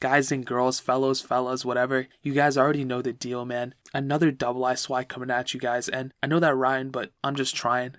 guys and girls, fellas, whatever, you guys already know the deal, man. Another double eye swipe coming at you guys, and I know that rhymed, but I'm just trying.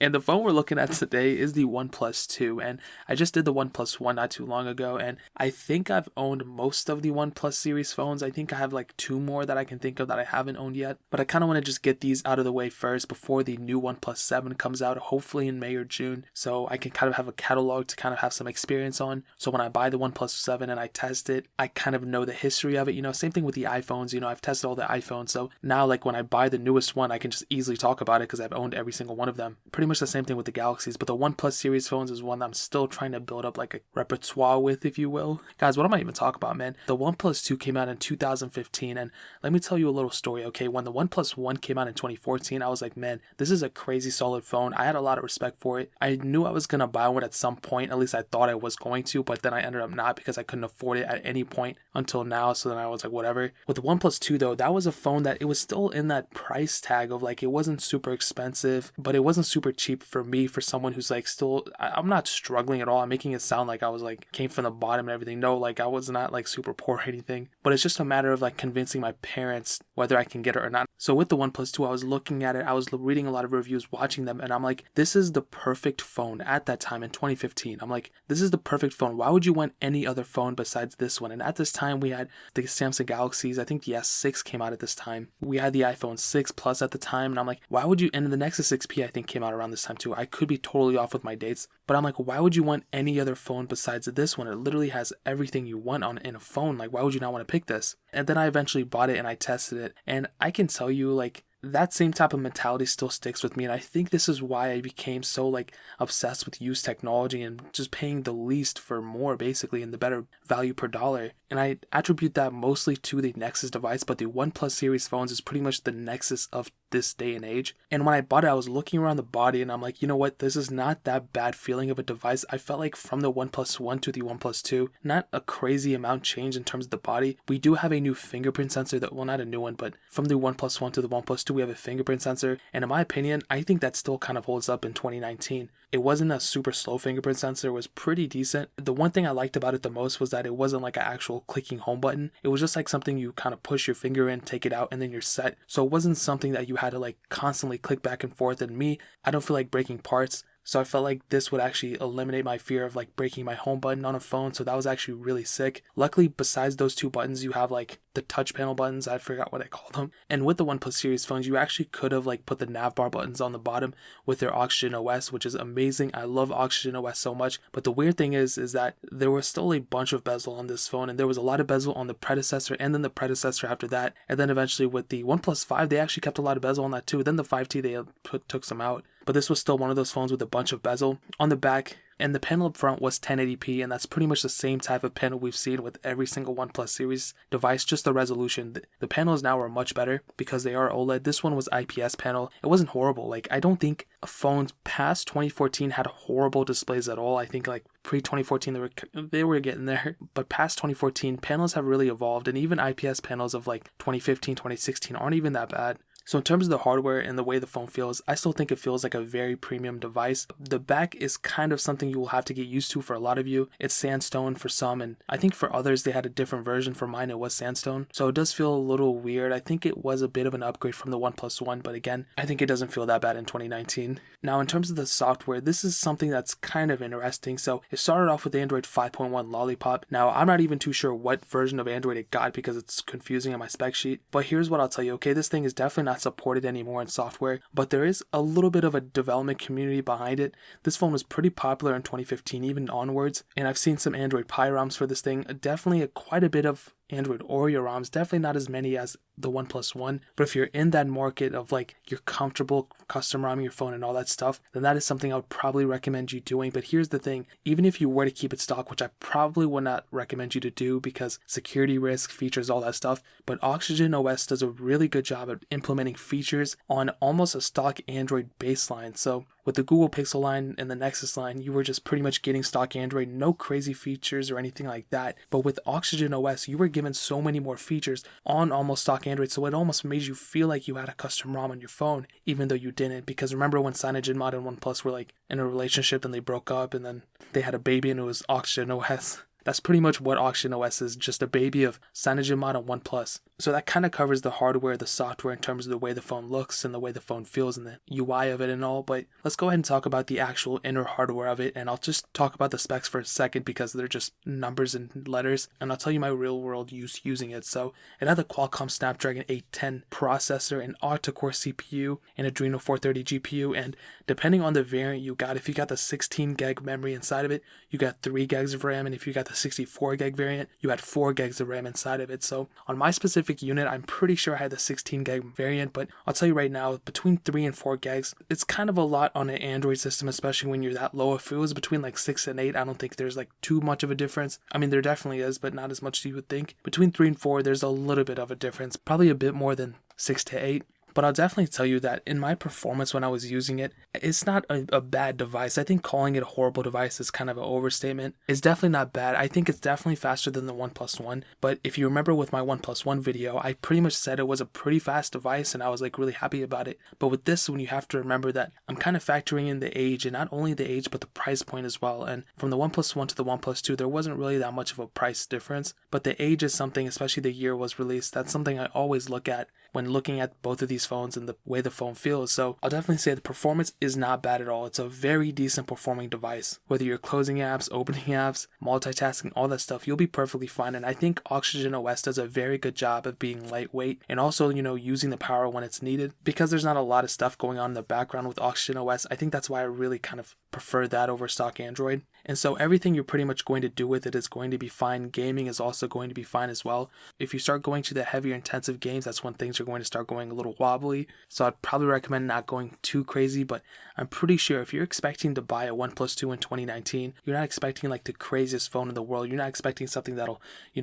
And the phone we're looking at today is the OnePlus 2, and I just did the OnePlus 1 not too long ago, and I think I've owned most of the OnePlus series phones. I think I have like 2 more that I can think of that I haven't owned yet, but I kind of want to just get these out of the way first before the new OnePlus 7 comes out, hopefully in May or June, so I can kind of have a catalog to kind of have some experience on, so when I buy the OnePlus 7 and I test it, I kind of know the history of it, same thing with the iPhones, I've tested all the iPhones, so now like when I buy the newest one, I can just easily talk about it because I've owned every single one of them. Pretty much the same thing with the Galaxies, but the OnePlus series phones is one that I'm still trying to build up like a repertoire with, if you will. Guys, what am I even talking about, man? The OnePlus 2 came out in 2015, and let me tell you a little story, okay? When the OnePlus 1 came out in 2014, I was like, man, this is a crazy solid phone. I had a lot of respect for it. I knew I was gonna buy one at some point, at least I thought I was going to, but then I ended up not because I couldn't afford it at any point until now, so then I was like, whatever. With the OnePlus 2 though, that was a phone that it was still in that price tag of like, it wasn't super expensive, but it wasn't super cheap for me, for someone who's like still, I'm not struggling at all. I'm making it sound like I was like came from the bottom and everything. No, like I was not like super poor or anything, but it's just a matter of like convincing my parents whether I can get it or not. So with the OnePlus 2, I was looking at it, I was reading a lot of reviews, watching them, and I'm like, this is the perfect phone at that time in 2015. I'm like, this is the perfect phone. Why would you want any other phone besides this one? And at this time, we had the Samsung Galaxies. I think the S6 came out at this time. We had the iPhone 6 Plus at the time, and I'm like, why would you? And the Nexus 6P I think came out around this time too. I could be totally off with my dates, but I'm like, why would you want any other phone besides this one? It literally has everything you want on in a phone. Like, why would you not want to pick this? And then I eventually bought it and I tested it, and I can tell you, like, that same type of mentality still sticks with me, and I think this is why I became so like obsessed with used technology and just paying the least for more, basically, and the better value per dollar. And I attribute that mostly to the Nexus device, but the OnePlus series phones is pretty much the Nexus of this day and age. And when I bought it, I was looking around the body and I'm like, you know what, this is not that bad feeling of a device. I felt like from the OnePlus 1 to the OnePlus 2, not a crazy amount change in terms of the body. We do have a new fingerprint sensor that, well, not a new one, but from the OnePlus 1 to the OnePlus 2, we have a fingerprint sensor. And in my opinion, I think that still kind of holds up in 2019. It wasn't a super slow fingerprint sensor. It was pretty decent. The one thing I liked about it the most was that it wasn't like an actual clicking home button. It was just like something you kind of push your finger in, take it out, and then you're set. So it wasn't something that you had to like constantly click back and forth. And me, I don't feel like breaking parts. So I felt like this would actually eliminate my fear of like breaking my home button on a phone. So that was actually really sick. Luckily, besides those two buttons, you have like the touch panel buttons. I forgot what I called them. And with the OnePlus series phones, you actually could have like put the nav bar buttons on the bottom with their Oxygen OS, which is amazing. I love Oxygen OS so much. But the weird thing is that there was still a bunch of bezel on this phone, and there was a lot of bezel on the predecessor and then the predecessor after that. And then eventually with the OnePlus 5, they actually kept a lot of bezel on that too. Then the 5T, they took some out. But this was still one of those phones with a bunch of bezel on the back, and the panel up front was 1080p, and that's pretty much the same type of panel we've seen with every single OnePlus series device, just the resolution. The panels now are much better because they are OLED. This one was IPS panel. It wasn't horrible. Like, I don't think phones past 2014 had horrible displays at all. I think like pre-2014 they were getting there, but past 2014 panels have really evolved, and even IPS panels of like 2015, 2016 aren't even that bad. So in terms of the hardware and the way the phone feels, I still think it feels like a very premium device. The back is kind of something you will have to get used to for a lot of you. It's sandstone for some, and I think for others they had a different version. For mine it was sandstone. So it does feel a little weird. I think it was a bit of an upgrade from the OnePlus 1, but again, I think it doesn't feel that bad in 2019. Now in terms of the software, this is something that's kind of interesting. So it started off with Android 5.1 Lollipop. Now I'm not even too sure what version of Android it got because it's confusing on my spec sheet, but here's what I'll tell you. Okay, this thing is definitely not supported anymore in software, but there is a little bit of a development community behind it. This phone was pretty popular in 2015, even onwards, and I've seen some Android Pie ROMs for this thing. Definitely quite a bit of Android Oreo ROMs, definitely not as many as the OnePlus 1, but if you're in that market of like you're comfortable custom ROMing your phone and all that stuff, then that is something I would probably recommend you doing. But here's the thing, even if you were to keep it stock, which I probably would not recommend you to do because security risk, features, all that stuff, but Oxygen OS does a really good job at implementing features on almost a stock Android baseline. So with the Google Pixel line and the Nexus line, you were just pretty much getting stock Android, no crazy features or anything like that. But with Oxygen OS, you were given so many more features on almost stock Android, so it almost made you feel like you had a custom ROM on your phone, even though you didn't. Because remember when CyanogenMod and OnePlus were like in a relationship and they broke up and then they had a baby and it was Oxygen OS? That's pretty much what Oxygen OS is, just a baby of CyanogenMod on OnePlus. So that kind of covers the hardware, the software in terms of the way the phone looks and the way the phone feels and the UI of it and all, but let's go ahead and talk about the actual inner hardware of it, and I'll just talk about the specs for a second because they're just numbers and letters, and I'll tell you my real world use using it. So it had the Qualcomm Snapdragon 810 processor, an octa-core CPU, an Adreno 430 GPU, and depending on the variant you got, if you got the 16 gig memory inside of it, you got 3 gigs of RAM, and if you got the 64 gig variant, you had 4 gigs of RAM inside of it. So on my specific unit, I'm pretty sure I had the 16 gig variant, but I'll tell you right now, between 3 and 4 gigs, it's kind of a lot on an Android system, especially when you're that low. If it was between like 6 and 8, I don't think there's like too much of a difference. I mean, there definitely is, but not as much as you would think. Between 3 and 4, there's a little bit of a difference, probably a bit more than 6 to 8. But I'll definitely tell you that in my performance when I was using it, it's not a bad device. I think calling it a horrible device is kind of an overstatement. It's definitely not bad. I think it's definitely faster than the OnePlus One. But if you remember with my OnePlus One video, I pretty much said it was a pretty fast device and I was like really happy about it. But with this one, you have to remember that I'm kind of factoring in the age, and not only the age, but the price point as well. And from the OnePlus One to the OnePlus Two, there wasn't really that much of a price difference. But the age is something, especially the year it was released, that's something I always look at when looking at both of these phones and the way the phone feels. So I'll definitely say the performance is not bad at all. It's a very decent performing device. Whether you're closing apps, opening apps, multitasking, all that stuff, you'll be perfectly fine. And I think Oxygen OS does a very good job of being lightweight and also, using the power when it's needed. Because there's not a lot of stuff going on in the background with Oxygen OS, I think that's why I really kind of prefer that over stock Android. And so everything you're pretty much going to do with it is going to be fine. Gaming is also going to be fine as well. If you start going to the heavier intensive games, that's when things are going to start going a little wobbly. So I'd probably recommend not going too crazy, but I'm pretty sure if you're expecting to buy a OnePlus 2 in 2019, you're not expecting like the craziest phone in the world. You're not expecting something that'll,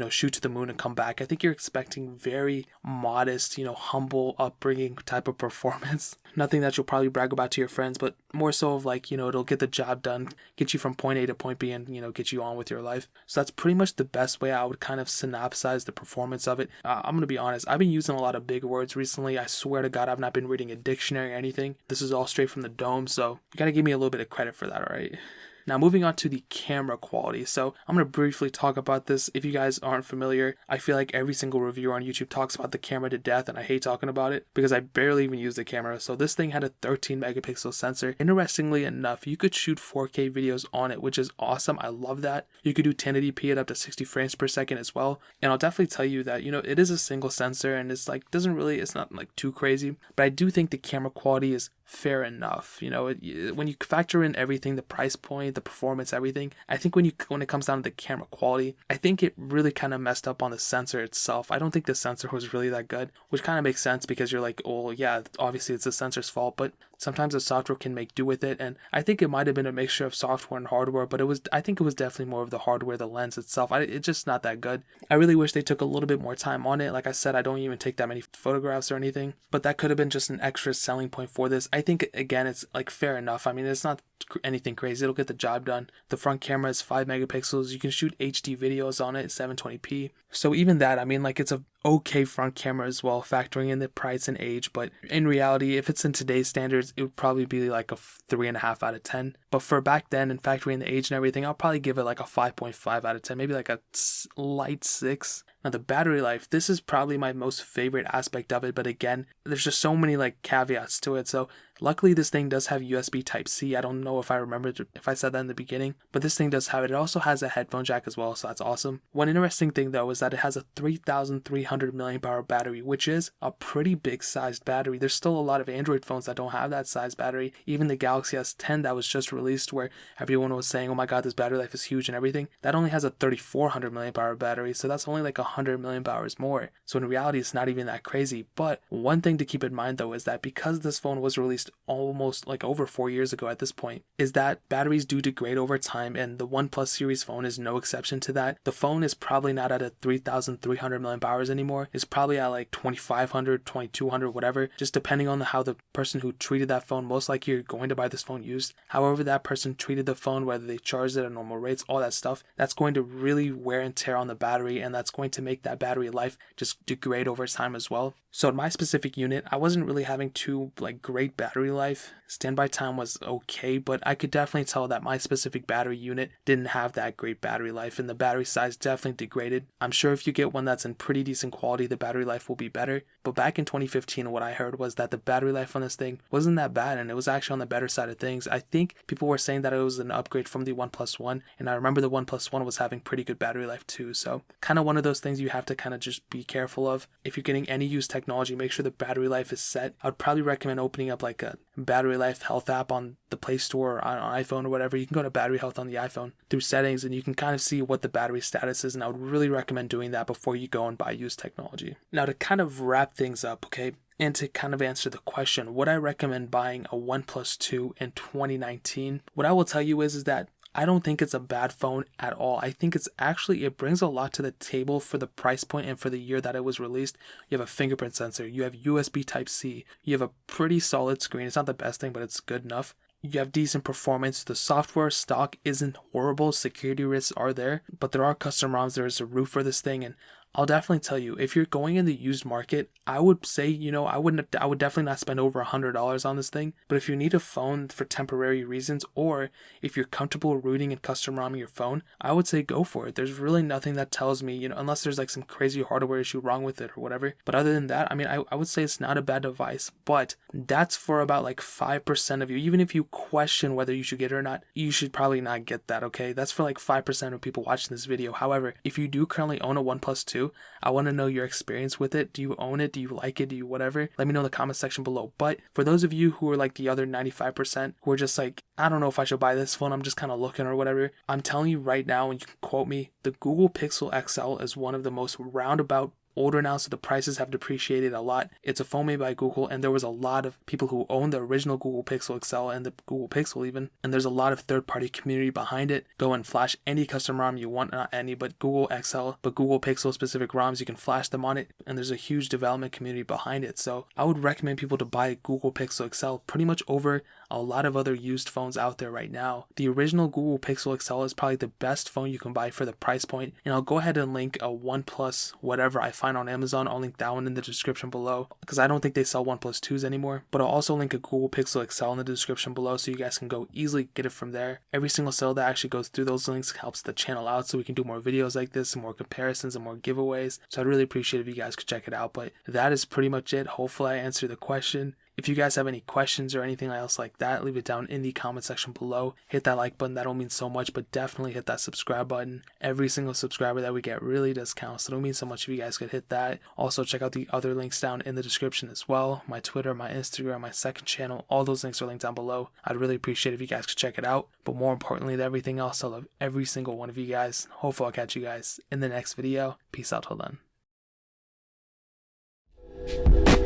shoot to the moon and come back. I think you're expecting very modest, humble upbringing type of performance. Nothing that you'll probably brag about to your friends, but more so of like, it'll get the job done, get you from point A to point B and, get you on with your life. So that's pretty much the best way I would kind of synopsize the performance of it. I'm going to be honest. I've been using a lot of big words recently. I swear to God, I've not been reading a dictionary or anything. This is all straight from the dome. So you got to give me a little bit of credit for that, all right? Now moving on to the camera quality. So I'm going to briefly talk about this. If you guys aren't familiar, I feel like every single reviewer on YouTube talks about the camera to death, and I hate talking about it because I barely even use the camera. So this thing had a 13 megapixel sensor. Interestingly enough, you could shoot 4K videos on it, which is awesome. I love that. You could do 1080p at up to 60 frames per second as well. And I'll definitely tell you that, it is a single sensor and it's not like too crazy, but I do think the camera quality is fair enough. When you factor in everything, the price point, the performance, everything, I think when it comes down to the camera quality, I think it really kind of messed up on the sensor itself. I don't think the sensor was really that good, which kind of makes sense because you're like, oh yeah, obviously it's the sensor's fault, but sometimes the software can make do with it. And I think it might have been a mixture of software and hardware, but I think it was definitely more of the hardware, the lens itself. It's just not that good. I really wish they took a little bit more time on it. Like I said, I don't even take that many photographs or anything, but that could have been just an extra selling point for this. I think, again, it's like fair enough. I mean, it's not anything crazy. It'll get the job done. The front camera is 5 megapixels. You can shoot HD videos on it, 720p. So even that, I mean, like, it's a okay front camera as well, factoring in the price and age. But in reality, if it's in today's standards, it would probably be like a 3.5 out of 10. But for back then and factoring in the age and everything, I'll probably give it like a 5.5 out of 10, maybe like a light 6. Now the battery life, this is probably my most favorite aspect of it, but again, there's just so many like caveats to it. So luckily this thing does have USB Type-C. I don't know if I remembered if I said that in the beginning, but this thing does have it. It also has a headphone jack as well, so that's awesome. One interesting thing though is that it has a 3,300 mAh battery, which is a pretty big sized battery. There's still a lot of Android phones that don't have that size battery. Even the Galaxy S10 that was just released, where everyone was saying, oh my god, this battery life is huge and everything, that only has a 3,400 mAh battery, so that's only like 100 mAh more. So in reality, it's not even that crazy. But one thing to keep in mind though is that because this phone was released almost like over 4 years ago at this point, is that batteries do degrade over time, and the OnePlus series phone is no exception to that. The phone is probably not at a 3,300 mAh anymore. It's probably at like 2,500, 2,200, whatever, just depending on how the person who treated that phone, most likely you're going to buy this phone used. However that person treated the phone, whether they charged it at normal rates, all that stuff, that's going to really wear and tear on the battery, and that's going to make that battery life just degrade over time as well. So in my specific unit, I wasn't really having too like great battery battery life. Standby time was okay, but I could definitely tell that my specific battery unit didn't have that great battery life, and the battery size definitely degraded. I'm sure if you get one that's in pretty decent quality, the battery life will be better. But back in 2015, what I heard was that the battery life on this thing wasn't that bad, and it was actually on the better side of things. I think people were saying that it was an upgrade from the OnePlus One, and I remember the OnePlus One was having pretty good battery life too. So kind of one of those things you have to kind of just be careful of. If you're getting any used technology, make sure the battery life is set. I would probably recommend opening up like a battery life health app on the Play Store or on iPhone or whatever. You can go to battery health on the iPhone through settings, and you can kind of see what the battery status is, and I would really recommend doing that before you go and buy used technology. Now, to kind of wrap things up, okay, and to kind of answer the question, would I recommend buying a OnePlus 2 in 2019? What I will tell you is that I don't think it's a bad phone at all. I think it brings a lot to the table for the price point and for the year that it was released. You have a fingerprint sensor, you have USB Type-C, you have a pretty solid screen. It's not the best thing, but it's good enough. You have decent performance. The software stock isn't horrible. Security risks are there, but there are custom ROMs. There is a roof for this thing, and I'll definitely tell you, if you're going in the used market, I would say, I would definitely not spend over $100 on this thing. But if you need a phone for temporary reasons, or if you're comfortable rooting and custom ROMing your phone, I would say go for it. There's really nothing that tells me, unless there's like some crazy hardware issue wrong with it or whatever. But other than that, I would say it's not a bad device. But that's for about like 5% of you. Even if you question whether you should get it or not, you should probably not get that, okay? That's for like 5% of people watching this video. However, if you do currently own a OnePlus 2, I want to know your experience with it. Do you own it? Do you like it? Do you whatever? Let me know in the comment section below. But for those of you who are like the other 95% who are just like, I don't know if I should buy this phone, I'm just kind of looking or whatever, I'm telling you right now, and you can quote me, the Google Pixel XL is one of the most roundabout, older now, so the prices have depreciated a lot. It's a phone made by Google, and there was a lot of people who owned the original Google Pixel XL and the Google Pixel even, and there's a lot of third-party community behind it. Go and flash any custom ROM you want, not any, but Google XL, but Google Pixel specific ROMs, you can flash them on it, and there's a huge development community behind it. So I would recommend people to buy Google Pixel XL pretty much over a lot of other used phones out there right now. The original Google Pixel XL is probably the best phone you can buy for the price point, and I'll go ahead and link a OnePlus whatever I find on Amazon. I'll link that one in the description below, because I don't think they sell OnePlus 2s anymore, but I'll also link a Google Pixel XL in the description below, so you guys can go easily get it from there. Every single sale that actually goes through those links helps the channel out, so we can do more videos like this and more comparisons and more giveaways. So I'd really appreciate if you guys could check it out. But that is pretty much it. Hopefully I answered the question. If you guys have any questions or anything else like that, leave it down in the comment section below. Hit that like button, that'll mean so much, but definitely hit that subscribe button. Every single subscriber that we get really does count, so it'll mean so much if you guys could hit that. Also, check out the other links down in the description as well. My Twitter, my Instagram, my second channel, all those links are linked down below. I'd really appreciate if you guys could check it out. But more importantly than everything else, I love every single one of you guys. Hopefully I'll catch you guys in the next video. Peace out till then.